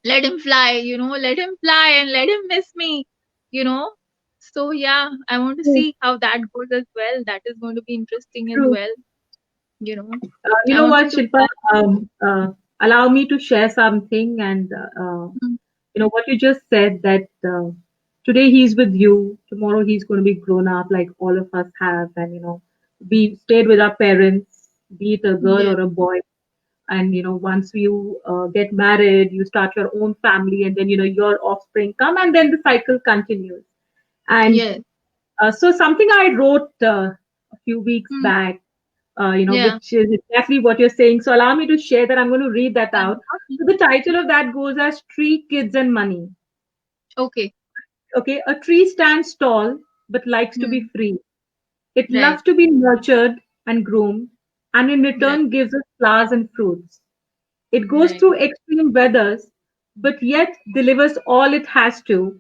let him fly, let him fly and let him miss me, you know so yeah, I want to True, see how that goes as well. That is going to be interesting as true. well. you know You I know want what, him to Shilpa? fly. Allow me to share something. And what you just said, that today he's with you, tomorrow he's going to be grown up like all of us have, and we stayed with our parents, be it a girl Yes, or a boy. And once you get married, you start your own family, and then your offspring come, and then the cycle continues. And yes. so something I wrote a few weeks Hmm. back, Yeah. which is exactly what you're saying. So allow me to share that. I'm going to read that Yeah. out. Okay. So the title of that goes as Tree, Kids and Money. Okay. Okay, a tree stands tall but likes to be Hmm. free. It Right. loves to be nurtured and groomed, and in Right. return gives us flowers and fruits. It goes Right. through extreme weathers, but yet delivers all it has to.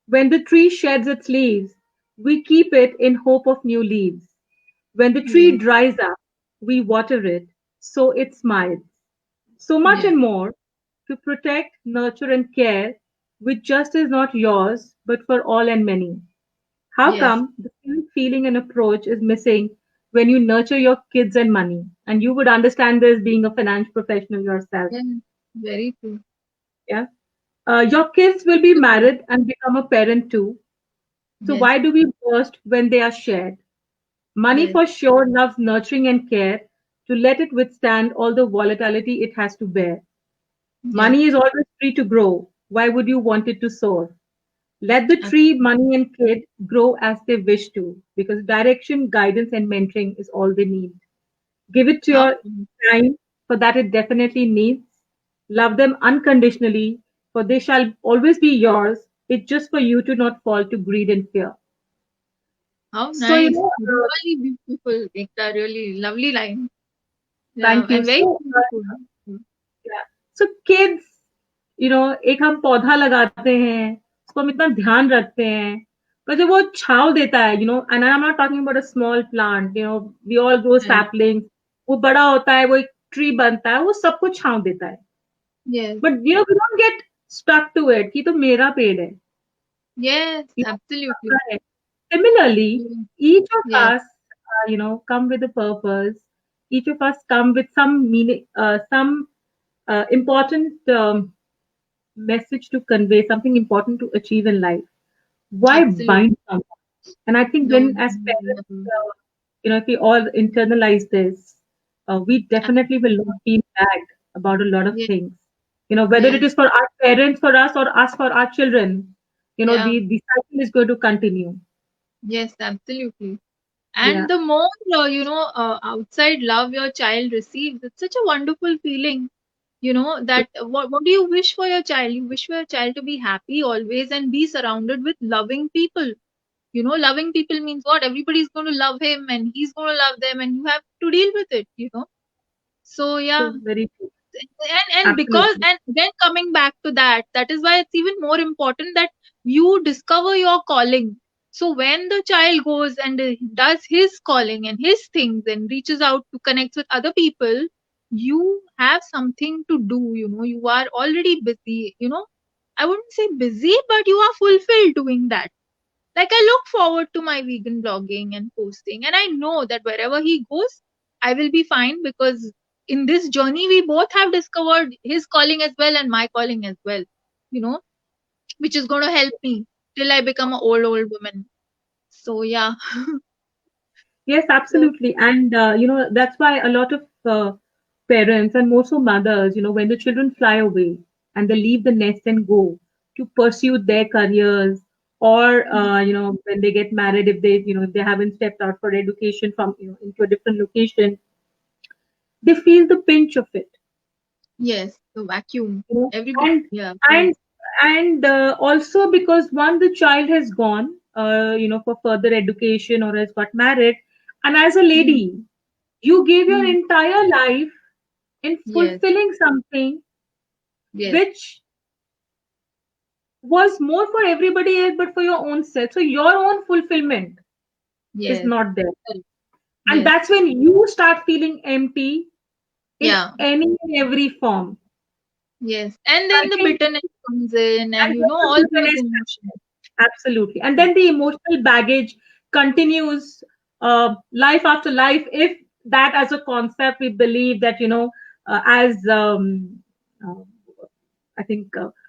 When the tree sheds its leaves, we keep it in hope of new leaves. When the tree Yes. dries up, we water it, so it smiles. So much Yes. and more, to protect, nurture, and care, which just is not yours, but for all and many. How Yes. come the same feeling and approach is missing when you nurture your kids and money? And you would understand this being a financial professional yourself. Yeah. Very true. Yeah. Your kids will be So true. married and become a parent too. So Yes. why do we burst when they are shared? Money Yes. for sure loves nurturing and care to let it withstand all the volatility it has to bear. Yes. Money is always free to grow. Why would you want it to soar? Let the tree, Absolutely. money, and kid grow as they wish to, because direction, guidance, and mentoring is all they need. Give it to your How time, for that it definitely needs. Love them unconditionally, for they shall always be yours. It's just for you to not fall to greed and fear. how So, nice. Really beautiful. Ekta, really lovely line. Yeah, thank you. and very So, beautiful. yeah. So kids, एक हम पौधा लगाते हैं, उसको हम इतना ध्यान रखते हैं, पर जब वो छांव देता है, and I'm not talking about a small plant, we all grow Right. saplings, वो बड़ा होता है, वो एक ट्री बनता है, वो सबको छांव देता है. Yes. But we don't get stuck to it. कि तो मेरा पेड़ है. Yes, You know, absolutely. right. Similarly, Mm. each of Yes, us, come with a purpose. Each of us come with some meaning, some important message to convey, something important to achieve in life. Why absolutely. bind someone? And I think No, when, as no, parents, no. if we all internalize this, we definitely will not feel bad about a lot of Yes, things. Whether it yes, is for our parents, for us, or us for our children, yeah, the cycle is going to continue. yes, absolutely. Yeah. And the more, outside love your child receives, it's such a wonderful feeling, that what do you wish for your child? You wish for your child to be happy always and be surrounded with loving people. Loving people means what? Everybody's going to love him and he's going to love them, and you have to deal with it. So, yeah. True. Very true. And because, Absolutely. and then coming back to that, that is why it's even more important that you discover your calling. So when the child goes and does his calling and his things and reaches out to connect with other people, you have something to do. You are already busy. I wouldn't say busy, but you are fulfilled doing that. Like, I look forward to my vegan blogging and posting, and I know that wherever he goes, I will be fine, because in this journey we both have discovered his calling as well and my calling as well, you know, which is going to help me till I become an old woman. So yeah. Yes, So absolutely. And, that's why a lot of parents and more so mothers, when the children fly away and they leave the nest and go to pursue their careers, or, when they get married, if they haven't stepped out for education from, into a different location, they feel the pinch of it. yes, the vacuum. you know Everybody, and yeah, and and also because one, the child has gone for further education or has got married, and as a mm, lady you gave your mm, entire life in yes, fulfilling something yes, which was more for everybody else but for your own self, so your own fulfillment is yes, not there, correct, and yes, that's when you start feeling empty in yeah, any and every form. yes. And I then the think, bitterness comes in, and and then the all those bitterness. emotions. Absolutely. And then the emotional baggage continues life after life. If that as a concept, we believe that, as uh, I think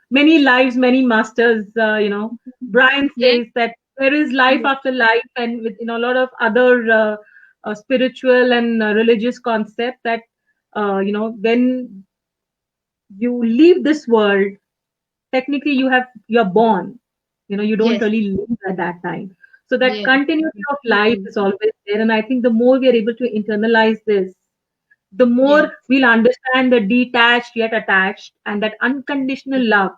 many lives, many masters, Brian Yes, says that there is life yes, after life, and with, a lot of other spiritual and religious concept that, when you leave this world, technically you're born, you don't yes, really live at that time, so that yes, continuity of life absolutely. is always there, and I think the more we are able to internalize this, the more Yes, we'll understand the detached yet attached, and that unconditional love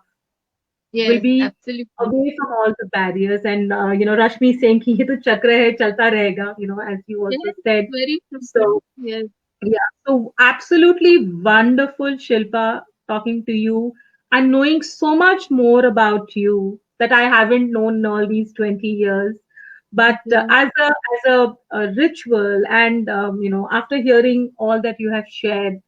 will yes, be absolutely. away from all the barriers. And Rashmi saying ki ye to chakra hai chalta rahega, as you Yes, also said. very true. So Yes, yeah, so absolutely wonderful, Shilpa, talking to you and knowing so much more about you that I haven't known in all these 20 years. But yeah, as a ritual, and after hearing all that you have shared,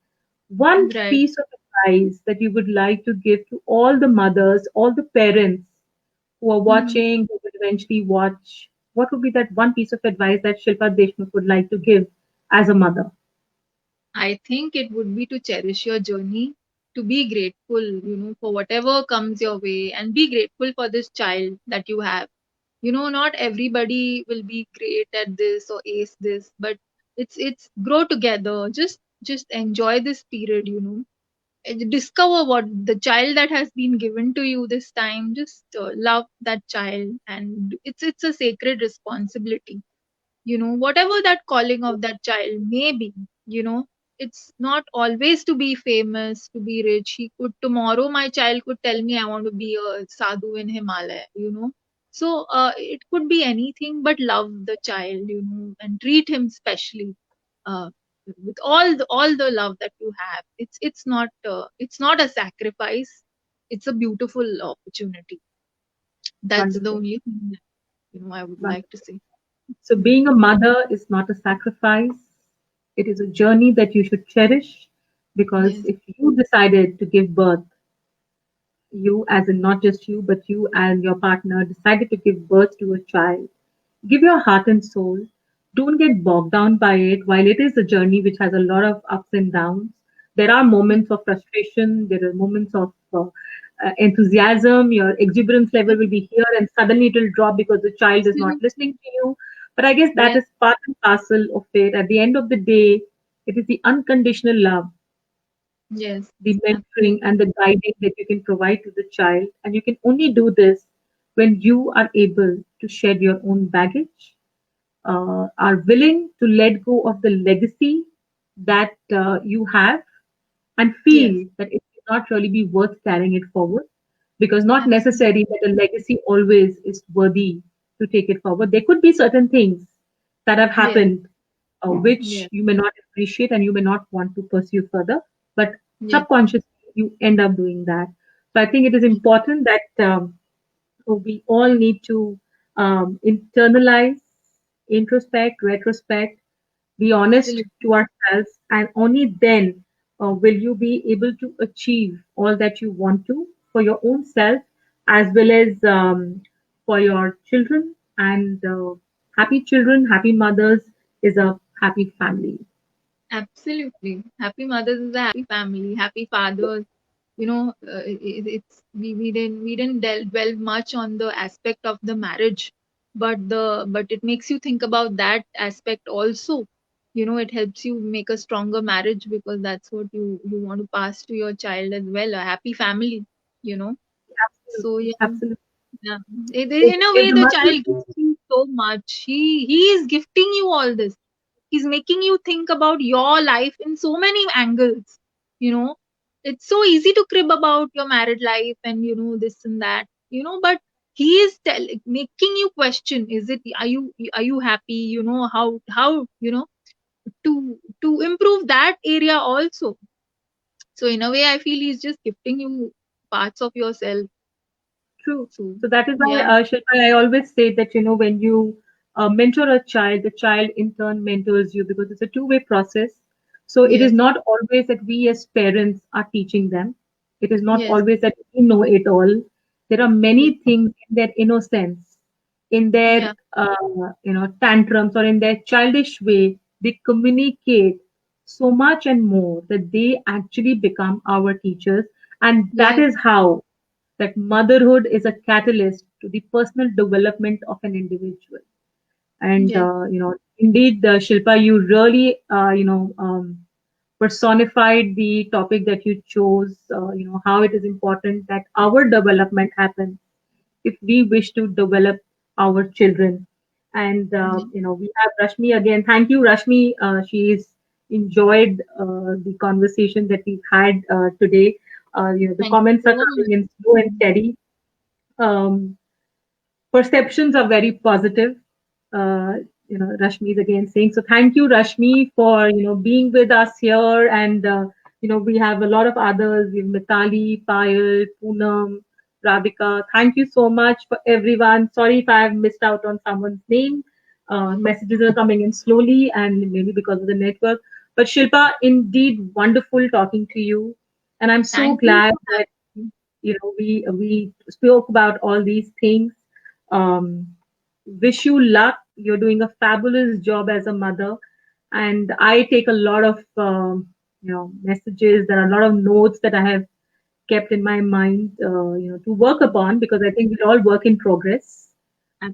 one right. piece of advice that you would like to give to all the mothers, all the parents who are Mhm. watching, who will eventually watch, what would be that one piece of advice that Shilpa Deshmukh would like to give as a mother? I think it would be to cherish your journey, to be grateful, for whatever comes your way, and be grateful for this child that you have. Not everybody will be great at this or ace this, but it's grow together. Just enjoy this period, discover what the child that has been given to you this time. Just love that child, and it's a sacred responsibility. Whatever that calling of that child may be. you know it's not always to be famous, to be rich. He could tomorrow, my child could tell me, I want to be a sadhu in Himalaya. So it could be anything, but love the child, and treat him specially, uh, with all the love that you have. It's not a sacrifice. It's a beautiful opportunity. That's the Wonderful. only thing that, I would like to Wonderful. say. So, being a mother is not a sacrifice, it is a journey that you should cherish. Because Yes. if you decided to give birth, you as in not just you, but you and your partner decided to give birth to a child, give your heart and soul. Don't get bogged down by it. While it is a journey which has a lot of ups and downs, there are moments of frustration, there are moments of enthusiasm. Your exuberance level will be here, and suddenly it will drop because the child is not listening Absolutely. to you. But I guess that Yes. is part and parcel of it. At the end of the day, it is the unconditional love, Yes. the mentoring, Absolutely. and the guiding that you can provide to the child. And you can only do this when you are able to shed your own baggage, are willing to let go of the legacy that you have, and Yes. feel that it will not really be worth carrying it forward, because not Absolutely. necessarily that a legacy always is worthy to take it forward. There could be certain things that have Yes. happened which Yes. you may not appreciate and you may not want to pursue further, but Yes. subconsciously you end up doing that. So I think it is important that we all need to internalize, introspect, retrospect, be honest Absolutely. to ourselves, and only then will you be able to achieve all that you want to for your own self, as well as for your children. And happy children, happy mothers is a happy family. Absolutely. Happy mothers is a happy family. Happy fathers. It's we didn't dwell much on the aspect of the marriage, but it makes you think about that aspect also. It helps you make a stronger marriage because that's what you want to pass to your child as well. A happy family. You know. So Absolutely, yeah. absolutely. Yeah. If, In a if way, the the mother, child gives you so much. He is gifting you all this. He's making you think about your life in so many angles. You know, it's so easy to crib about your married life and this and that. But he is making you question: Is it? Are you happy? How to improve that area also. So in a way, I feel he's just gifting you parts of yourself. true. So So that is why, yeah. Shilpa, I always say that, when you mentor a child, the child in turn mentors you, because it's a two-way process. So it is Yes. not always that we as parents are teaching them. It is not Yes. always that we know it all. There are Yes. many things in their innocence, in their Yeah. tantrums, or in their childish way. They communicate so much and more that they actually become our teachers, and that Yes. is how that motherhood is a catalyst to the personal development of an individual. And Yes. indeed, Shilpa, you really personified the topic that you chose. How it is important that our development happens if we wish to develop our children. And Yes. we have Rashmi again. Thank you, Rashmi. She's enjoyed the conversation that we've had today. The Thank you comments are so coming much. in slow and steady. Um, Perceptions are very positive. Uh, Rashmi is again saying so. Thank you, Rashmi, for being with us here, and we have a lot of others. We have Mitali, Payal, Poonam, Radhika. Thank you so much for everyone. Sorry if I have missed out on someone's name. Messages are coming in slowly, and maybe because of the network. But Shilpa, indeed, wonderful talking to you, and I'm so Thank you glad for that having me. we spoke about all these things. um, Wish you luck. You're doing a fabulous job as a mother, and I take a lot of messages. There are a lot of notes that I have kept in my mind, to work upon, because I think we're all work in progress.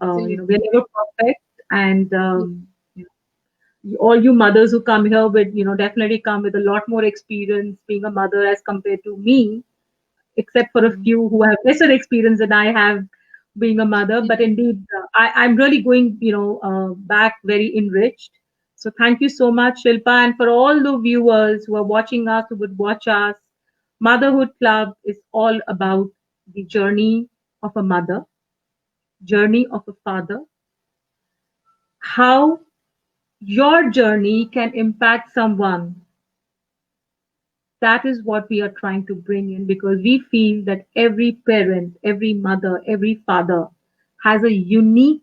We're Absolutely. never perfect, and Yes. all you mothers who come here with definitely come with a lot more experience being a mother as compared to me, except for a Mm. few who have lesser experience than I have being a mother. Yes. But indeed, I'm really going, back very enriched. So thank you so much, Shilpa, and for all the viewers who are watching us, who would watch us. Motherhood Club is all about the journey of a mother, journey of a father, how your journey can impact someone. That is what we are trying to bring in, because we feel that every parent, every mother, every father has a unique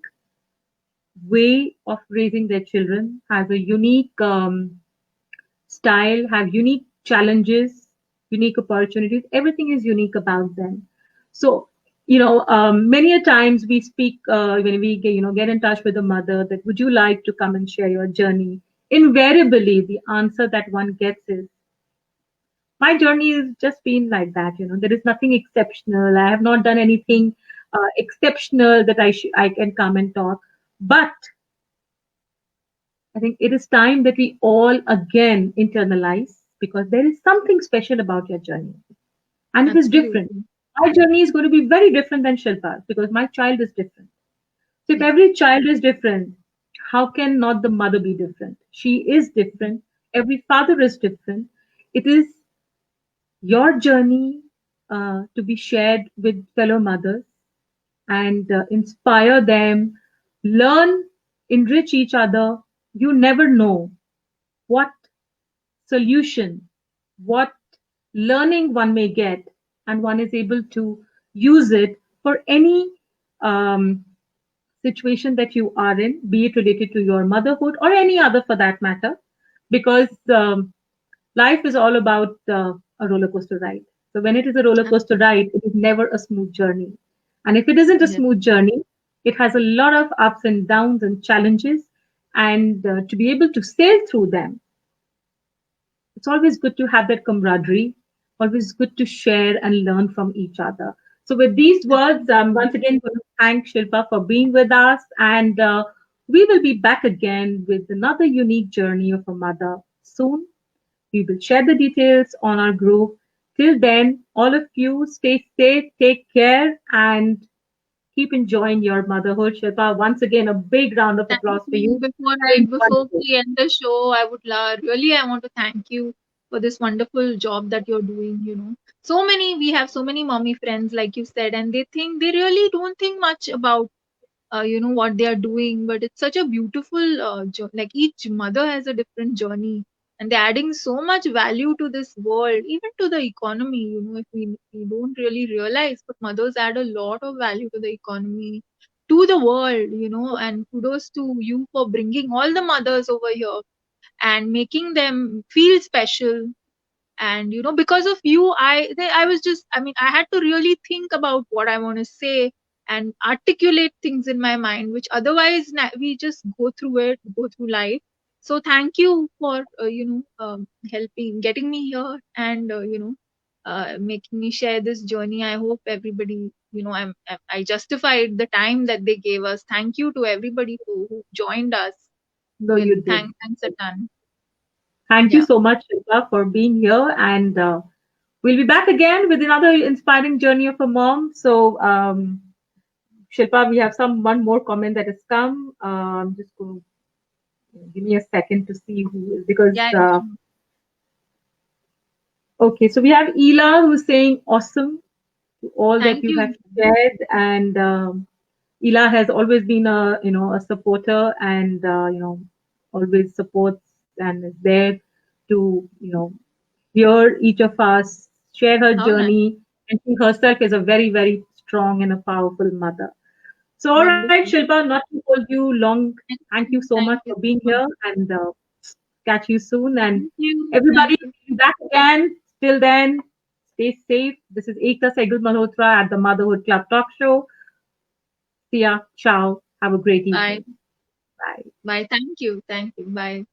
way of raising their children, has a unique style, have unique challenges, unique opportunities. Everything is unique about them. So, many a times we speak when we get in touch with a mother that would you like to come and share your journey. Invariably, the answer that one gets is my journey has just been like that. There is nothing exceptional. I have not done anything exceptional that I can come and talk. But I think it is time that we all again internalize because there is something special about your journey and it is different. Absolutely. My journey is going to be very different than Shilpa's because my child is different. So if Yeah. every child is different, how can not the mother be different? She is different. Every father is different. It is your journey to be shared with fellow mothers and inspire them, learn, enrich each other. You never know what solution, what learning one may get, and one is able to use it for any um, situation that you are in, be it related to your motherhood or any other for that matter, because life is all about a roller coaster ride. So when it is a roller coaster Absolutely. ride, it is never a smooth journey. And if it isn't a Yeah. smooth journey, it has a lot of ups and downs and challenges. And to be able to sail through them, it's always good to have that camaraderie, always good to share and learn from each other. So, with these words, I'm Absolutely. once again going to thank Shilpa for being with us, and we will be back again with another unique journey of a mother soon. We will share the details on our group. Till then, all of you stay safe, take care, and keep enjoying your motherhood. Shilpa, once again, a big round of Thank applause for you. you. Doing Before wonderful. we end the show, I would really I want to thank you for this wonderful job that you're doing. We have so many mommy friends, like you said, and they really don't think much about what they are doing, but it's such a beautiful like each mother has a different journey, and they're adding so much value to this world, even to the economy. If we don't really realize, but mothers add a lot of value to the economy, to the world. And kudos to you for bringing all the mothers over here and making them feel special. And because of you, I was just, I had to really think about what I want to say and articulate things in my mind, which otherwise we just go through life. So thank you for helping getting me here, and making me share this journey. I hope everybody, I justified the time that they gave us. Thank you to everybody who joined us. No, you did. Thanks a ton. Thank you Yeah. so much, Shilpa, for being here. And we'll be back again with another inspiring journey of a mom. So, Shilpa, we have one more comment that has come. I'm just going to give me a second to see who is because, Yeah, yeah, sure. okay, so we have Ela who's saying awesome to all that Thank you have you. shared. And Ela has always been a supporter and, always supports and is there to, hear each of us share her How nice. journey, and she herself is a very, very strong and a powerful mother. So, all right, Wonderful. Shilpa, not to hold you long, thank you so much Thank for you being so much. here and catch you soon. And Thank you. everybody, Thank you. we'll be back again. Till then, stay safe. This is Ekta Sehgal Malhotra at the Motherhood Club Talk Show. See ya. Ciao. Have a great Bye. evening. Bye. Bye. Thank you. Thank you. Bye.